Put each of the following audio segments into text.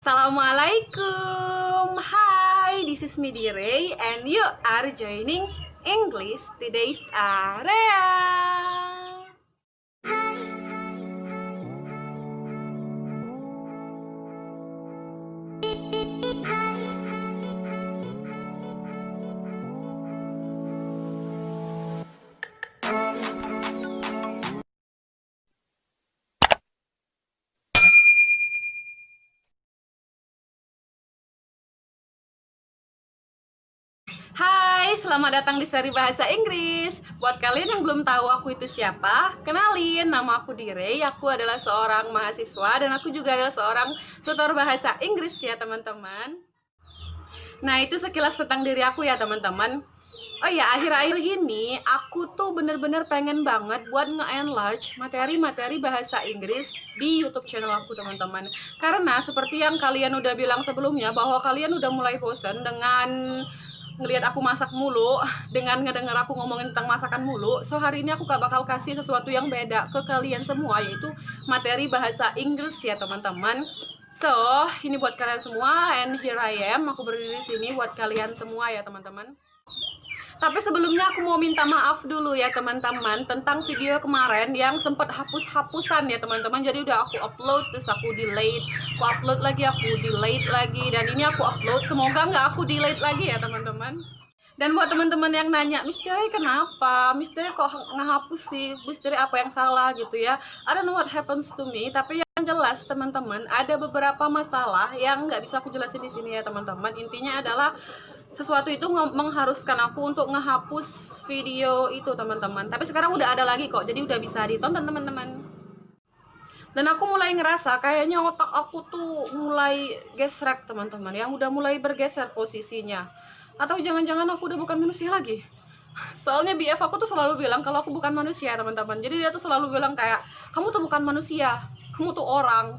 Assalamualaikum. Hi, this is Midi Ray and you are joining English Today's Area. Hai, selamat datang di seri bahasa Inggris. Buat kalian yang belum tahu aku itu siapa, kenalin, nama aku Direy. Aku adalah seorang mahasiswa dan aku juga adalah seorang tutor bahasa Inggris ya teman-teman. Nah, itu sekilas tentang diri aku ya teman-teman. Oh ya, akhir-akhir ini aku tuh bener-bener pengen banget buat nge-enlarge materi-materi bahasa Inggris di YouTube channel aku teman-teman. Karena seperti yang kalian udah bilang sebelumnya bahwa kalian udah mulai bosan dengan ngelihat aku masak mulu, dengan ngedenger aku ngomongin tentang masakan mulu. So hari ini aku gak bakal kasih sesuatu yang beda ke kalian semua, yaitu materi bahasa Inggris ya teman-teman. So, ini buat kalian semua and here I am, aku berdiri di sini buat kalian semua ya teman-teman. Tapi sebelumnya aku mau minta maaf dulu ya teman-teman tentang video kemarin yang sempat hapus-hapusan ya teman-teman. Jadi udah aku upload terus aku delete, aku upload lagi, aku delete lagi, dan ini aku upload, semoga nggak aku delete lagi ya teman-teman. Dan buat teman-teman yang nanya, Misteri kenapa? Misteri kok ngehapus sih? Misteri apa yang salah gitu ya? I don't know what happens to me, tapi yang jelas teman-teman ada beberapa masalah yang nggak bisa aku jelasin di sini ya teman-teman. Intinya adalah sesuatu itu mengharuskan aku untuk ngehapus video itu teman-teman. Tapi sekarang udah ada lagi kok, jadi udah bisa ditonton teman-teman. Dan aku mulai ngerasa kayaknya otak aku tuh mulai gesrek teman-teman, yang udah mulai bergeser posisinya. Atau jangan-jangan aku udah bukan manusia lagi. Soalnya BF aku tuh selalu bilang kalau aku bukan manusia teman-teman. Jadi dia tuh selalu bilang kayak, kamu tuh bukan manusia, kamu tuh orang.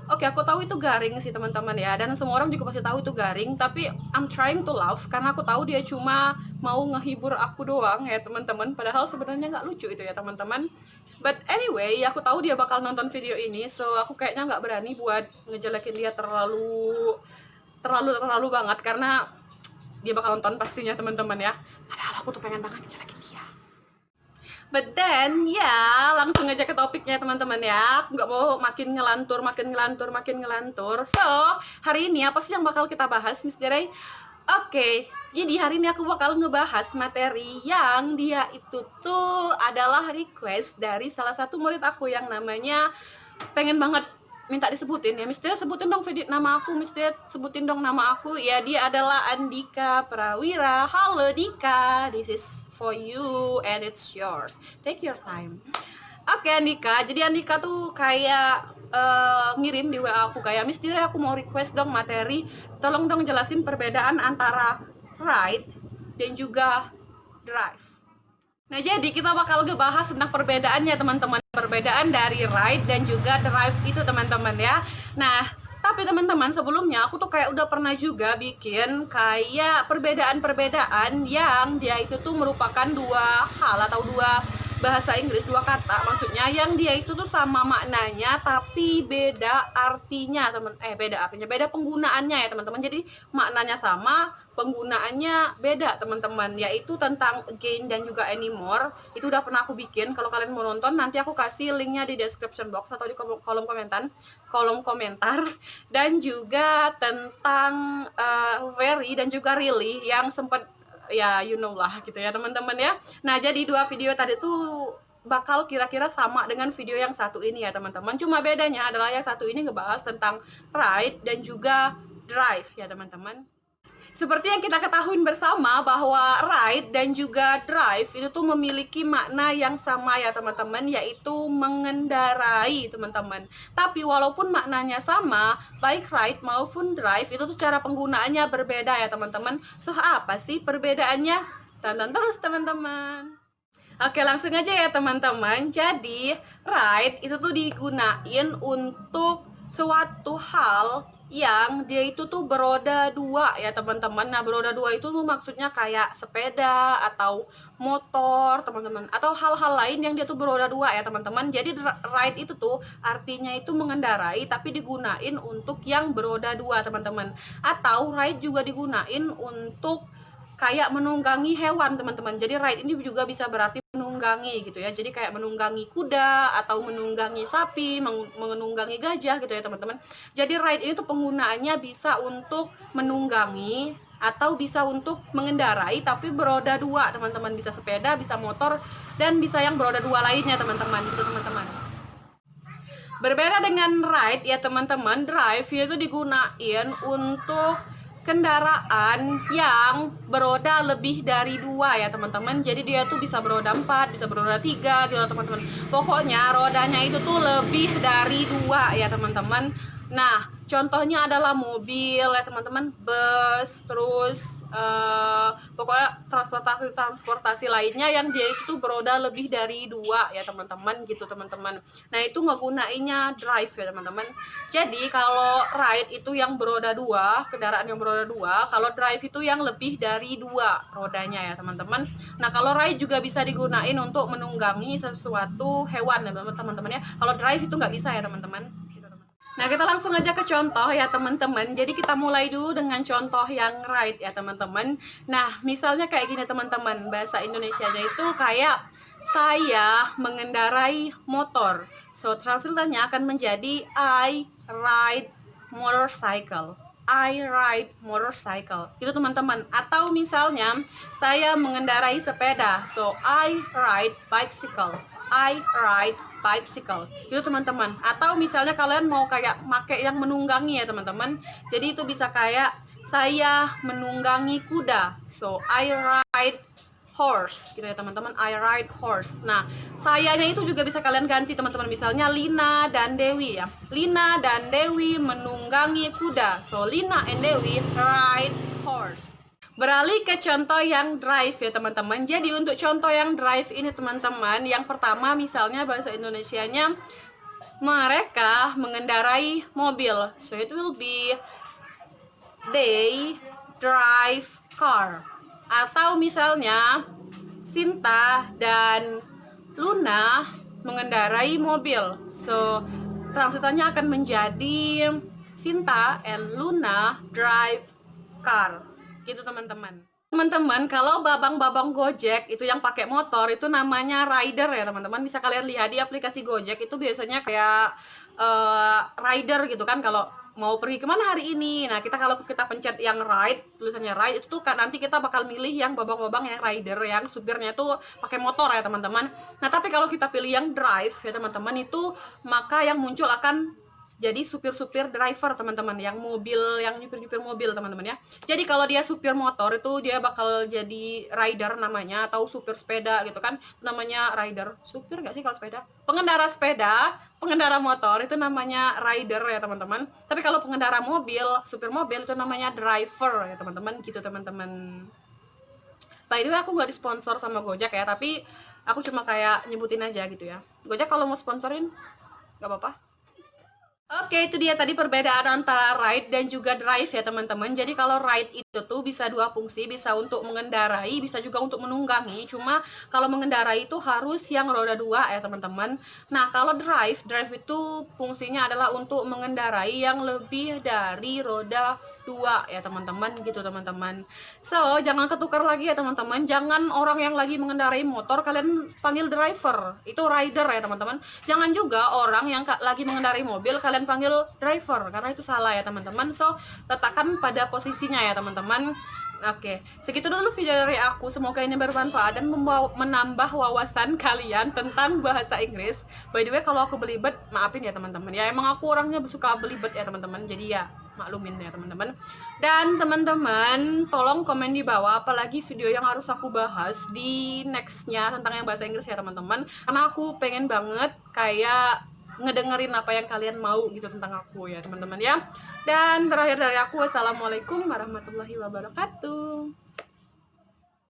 Oke, aku tahu itu garing sih teman-teman ya, dan semua orang juga pasti tahu itu garing, tapi I'm trying to laugh karena aku tahu dia cuma mau ngehibur aku doang ya teman-teman, padahal sebenarnya nggak lucu itu ya teman-teman. But anyway, aku tahu dia bakal nonton video ini, so aku kayaknya nggak berani buat ngejelekin dia terlalu banget karena dia bakal nonton pastinya teman-teman ya. Padahal aku tuh pengen banget ngejelekin dia. But then ya langsung aja ke topiknya teman-teman ya. Aku nggak mau makin ngelantur. So hari ini apa sih yang bakal kita bahas, Miss Jerry? Oke, jadi hari ini aku bakal ngebahas materi yang dia itu tuh adalah request dari salah satu murid aku yang namanya pengen banget minta disebutin ya. Mister sebutin dong video nama aku, Mister sebutin dong nama aku. Ya, dia adalah Andika Prawira. Halo Dika, this is for you and it's yours. Take your time. Oke Andika, jadi Andika tuh kayak ngirim di WA aku kayak, Mister aku mau request dong materi, tolong dong jelasin perbedaan antara write dan juga drive. Nah, jadi kita bakal ngebahas tentang perbedaannya teman-teman. Perbedaan dari ride dan juga drive itu teman-teman ya. Nah, tapi teman-teman sebelumnya aku tuh kayak udah pernah juga bikin kayak perbedaan-perbedaan yang dia itu tuh merupakan dua hal atau dua bahasa Inggris, dua kata maksudnya, yang dia itu tuh sama maknanya tapi beda artinya beda penggunaannya ya teman-teman. Jadi maknanya sama, penggunaannya beda teman-teman, yaitu tentang again dan juga anymore. Itu udah pernah aku bikin. Kalau kalian mau nonton nanti aku kasih linknya di description box atau di kolom komentar. Dan juga tentang very dan juga really yang sempat ya you know lah gitu ya teman-teman ya. Nah, jadi dua video tadi tuh bakal kira-kira sama dengan video yang satu ini ya teman-teman. Cuma bedanya adalah yang satu ini ngebahas tentang ride dan juga drive ya teman-teman. Seperti yang kita ketahui bersama bahwa ride dan juga drive itu tuh memiliki makna yang sama ya teman-teman, yaitu mengendarai teman-teman. Tapi walaupun maknanya sama, baik ride maupun drive itu tuh cara penggunaannya berbeda ya teman-teman. So apa sih perbedaannya? Tonton terus teman-teman. Oke, langsung aja ya teman-teman. Jadi ride itu tuh digunain untuk suatu hal yang dia itu tuh beroda dua ya teman-teman. Nah, beroda dua itu tuh maksudnya kayak sepeda atau motor teman-teman, atau hal-hal lain yang dia tuh beroda dua ya teman-teman. Jadi ride itu tuh artinya itu mengendarai tapi digunain untuk yang beroda dua teman-teman, atau ride juga digunain untuk kayak menunggangi hewan teman-teman. Jadi ride ini juga bisa berarti menunggangi gitu ya. Jadi kayak menunggangi kuda atau menunggangi sapi, menunggangi gajah gitu ya teman-teman. Jadi ride ini tuh penggunaannya bisa untuk menunggangi atau bisa untuk mengendarai tapi beroda dua teman-teman. Bisa sepeda, bisa motor, dan bisa yang beroda dua lainnya teman-teman gitu teman-teman. Berbeda dengan ride ya teman-teman, drive itu digunain untuk kendaraan yang beroda lebih dari dua ya teman-teman. Jadi dia tuh bisa beroda 4, bisa beroda 3 gitu teman-teman. Pokoknya rodanya itu tuh lebih dari dua ya teman-teman. Nah, contohnya adalah mobil ya teman-teman, bus, terus pokoknya transportasi lainnya yang dia itu beroda lebih dari dua ya teman-teman gitu teman-teman. Nah, itu ngegunainnya drive ya teman-teman. Jadi kalau ride itu yang beroda dua, kendaraan yang beroda dua. Kalau drive itu yang lebih dari dua rodanya ya teman-teman. Nah, kalau ride juga bisa digunain untuk menunggangi sesuatu hewan ya teman-teman ya. Kalau drive itu nggak bisa ya teman-teman. Nah, kita langsung aja ke contoh ya teman-teman. Jadi kita mulai dulu dengan contoh yang ride ya teman-teman. Nah, misalnya kayak gini teman-teman. Bahasa Indonesianya itu kayak saya mengendarai motor. So, translatannya akan menjadi I ride motorcycle. I ride motorcycle. Itu teman-teman. Atau misalnya saya mengendarai sepeda. So, I ride bicycle. I ride bicycle itu teman-teman. Atau misalnya kalian mau kayak make yang menunggangi ya teman-teman, jadi itu bisa kayak saya menunggangi kuda. So I ride horse gitu ya teman-teman, I ride horse. Nah, sayanya itu juga bisa kalian ganti teman-teman. Misalnya Lina dan Dewi ya, Lina dan Dewi menunggangi kuda. So Lina and Dewi ride horse. Beralih ke contoh yang drive ya teman-teman. Jadi untuk contoh yang drive ini teman-teman, yang pertama misalnya bahasa Indonesianya mereka mengendarai mobil. So it will be they drive car. Atau misalnya Sinta dan Luna mengendarai mobil. So translatannya akan menjadi Sinta and Luna drive car gitu teman-teman. Kalau babang-babang Gojek itu yang pakai motor itu namanya rider ya teman-teman. Bisa kalian lihat di aplikasi Gojek itu biasanya kayak rider gitu kan, kalau mau pergi kemana hari ini. Nah, kalau kita pencet yang ride, tulisannya ride itu kan nanti kita bakal milih yang babang-babang yang rider, yang supirnya tuh pakai motor ya teman-teman. Nah, tapi kalau kita pilih yang drive ya teman-teman, itu maka yang muncul akan jadi supir-supir driver teman-teman, yang mobil, yang nyupir-nyupir mobil teman-teman ya. Jadi kalau dia supir motor itu dia bakal jadi rider namanya, atau supir sepeda gitu kan namanya rider. Supir nggak sih kalau sepeda? Pengendara sepeda, pengendara motor itu namanya rider ya teman-teman. Tapi kalau pengendara mobil, supir mobil itu namanya driver ya teman-teman gitu teman-teman. By the way, aku nggak disponsor sama Gojek ya, tapi aku cuma kayak nyebutin aja gitu ya. Gojek kalau mau sponsorin nggak apa-apa. Oke, itu dia tadi perbedaan antara ride dan juga drive ya teman-teman. Jadi kalau ride itu tuh bisa dua fungsi, bisa untuk mengendarai, bisa juga untuk menunggangi. Cuma kalau mengendarai itu harus yang roda dua ya teman-teman. Nah, kalau drive itu fungsinya adalah untuk mengendarai yang lebih dari roda dua ya teman-teman gitu teman-teman. So jangan ketukar lagi ya teman-teman. Jangan orang yang lagi mengendarai motor kalian panggil driver, itu rider ya teman-teman. Jangan juga orang yang lagi mengendarai mobil kalian panggil driver, karena itu salah ya teman-teman. So letakkan pada posisinya ya teman-teman. Oke, segitu dulu video dari aku. Semoga ini bermanfaat dan menambah wawasan kalian tentang bahasa Inggris. By the way, kalau aku belibet, maafin ya teman-teman. Ya emang aku orangnya suka belibet ya teman-teman. Jadi ya maklumin ya teman-teman. Dan teman-teman tolong komen di bawah apalagi video yang harus aku bahas di nextnya tentang yang bahasa Inggris ya teman-teman, karena aku pengen banget kayak ngedengerin apa yang kalian mau gitu tentang aku ya teman-teman ya. Dan terakhir dari aku, wassalamualaikum warahmatullahi wabarakatuh.